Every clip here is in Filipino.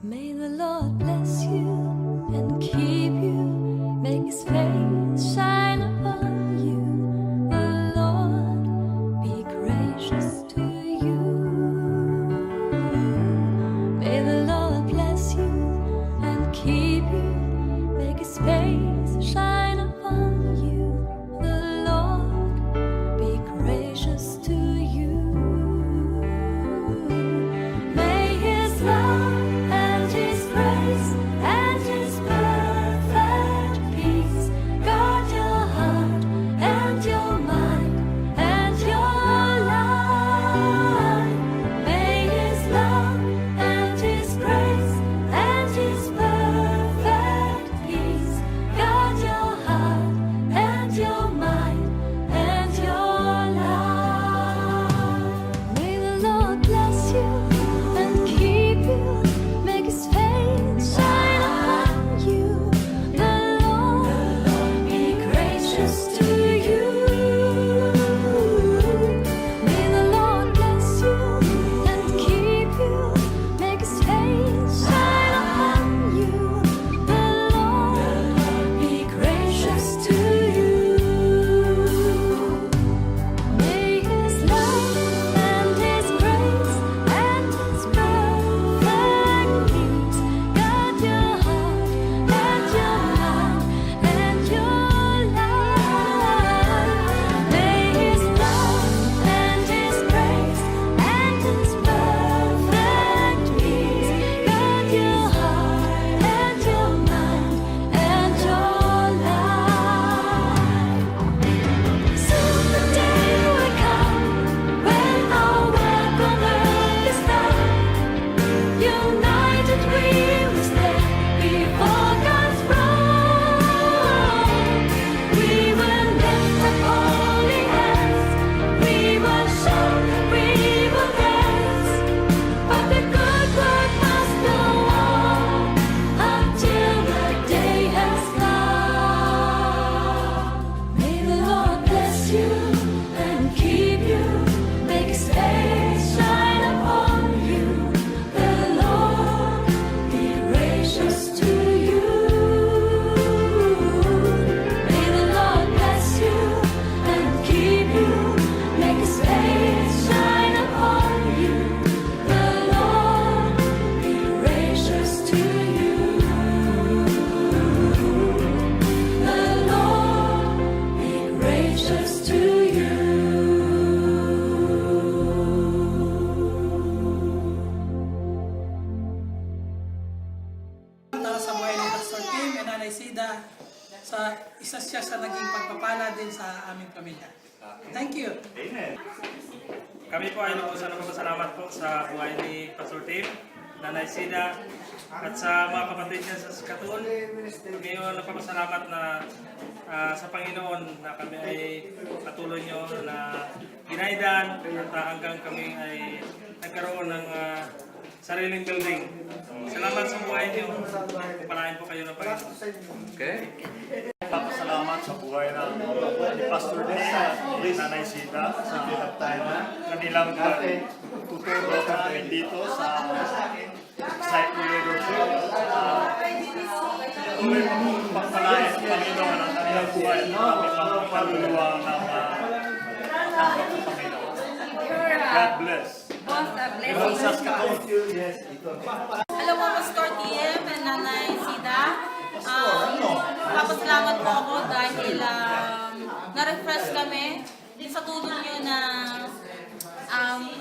May the Lord bless you and keep you, make his face shine upon you. The Lord be gracious to you. May the Lord bless you and keep you, make his face shine upon you. The Lord be gracious to you. May his love and his grace and his perfect peace guard your heart and your mind and your life. May his love and his grace and his perfect peace guard your heart and your mind and your life. May the Lord bless you and keep you, make his face shine upon you. The Lord be gracious to you. May the Lord bless you and keep you, make his face shine upon you. The Lord be gracious to you. May his love and his grace and his perfect peace guard your heart and your mind and your life. May his love and his grace and his perfect peace guard your heart and your mind and your life. Soon the day will come when our work on earth is done. United we will stand before God's throne. We will lift up holy hands. We will shout, we will dance. But the good work must go on until the day has come. May the Lord bless you and keep you, make his face shine upon you. The Lord be gracious to you. May the Lord bless you and keep you, make his face shine upon you. The Lord be gracious to you. The Lord be gracious to you. Para sa buhay ni Pastor Kim and Nanay Sida, isa siya sa naging pagpapala din sa aming pamilya. Thank you. Kami po ay lubusan ng pasalamat po sa buhay ni Pastor Tim, Nanay Sida, at sa mga kapatid niya sa Saskatoon. Kami ay nagpapasalamat na sa Panginoon na kami ay patuloy niyo na ginaidan at hanggang kami ay nagkaroon ng sariling building. Salamat sa buhay niyo. Palain po kayo ng Panginoon. Papasalamat sa buhay ng Pastor Din, Nanay Sita, sa kanilang tuturo sa amin dito sa Disciple Leadership. Tuloy mo kong pagpalain sa Panginoon ang kanilang buhay at kami pang kaluluwa ng tanggap sa Panginoon. God bless. Hello po, Pastor TM and Nanay Sida. Papasalamat po ako dahil na-refresh kami sa tulong nyo na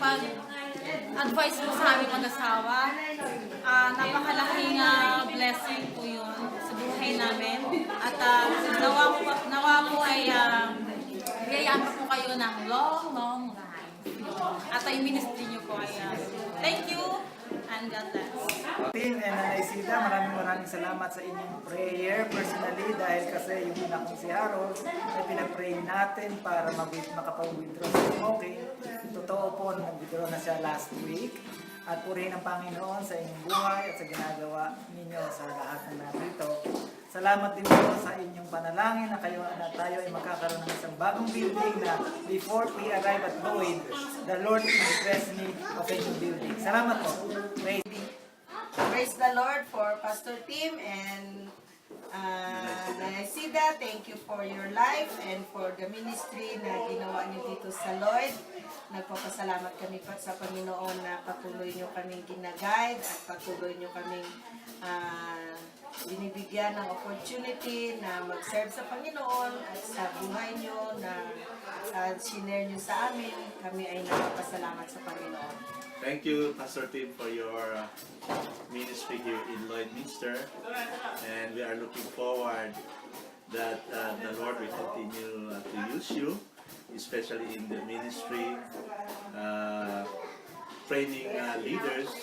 pag-advise mo sa aming mag-asawa. Napakalaking blessing po yun sa buhay namin. At nawa po ay biyayaan po kayo ng long life. At yung ministry nyo po ay thank you and God bless. Tim and Nanay Sida, maraming salamat sa inyong prayer personally dahil kasi yung anak kong si Harold ay pinag-pray natin para makapag-withdraw sa smoking. Totoo po, nag-withdraw na siya last week. At purihin ang Panginoon sa inyong buhay at sa ginagawa ninyo sa lahat ng narito. Salamat din po sa inyong panalangin na tayo ay magkakaroon ng isang bagong building na before we arrive at Lloyd, the Lord will bless me of a new building. Salamat po. Praise be. Praise the Lord for Pastor Tim and Nanay Sida. Thank you for your life and for the ministry na ginawa niyo dito sa Lloyd. Nagpapasalamat kami pa sa Panginoon na patuloy niyo kaming ginaguide at patuloy niyo kaming binibigyan ng opportunity na mag-serve sa Panginoon at sa buhay niyo na sinare niyo sa amin. Kami ay nagpapasalamat sa Panginoon. Thank you, Pastor Tim, for your ministry here in Lloydminster. And we are looking forward that the Lord will continue to use you, especially in the ministry, training leaders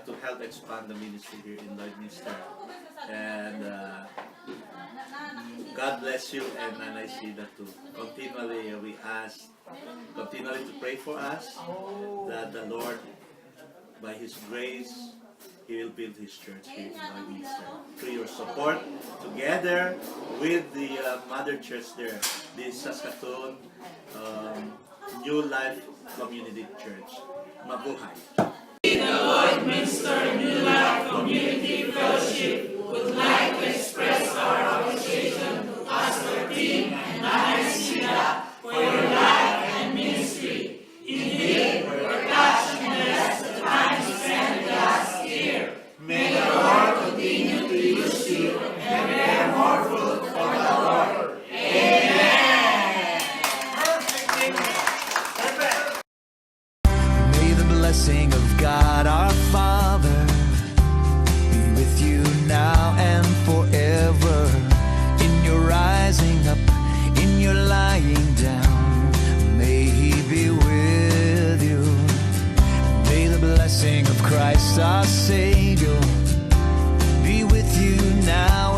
to help expand the ministry here in Lloydminster. And God bless you and Nanay Sida too. Continually, we ask, continually to pray for us that the Lord, by His grace, He will build His church here in Lloydminster. Through your support, together with the mother church there, the Saskatoon New Life Community Church. Mabuhay! May the blessing of God our Father be with you now and forever. In your rising up, in your lying down, may He be with you. May the blessing of Christ our Savior be with you now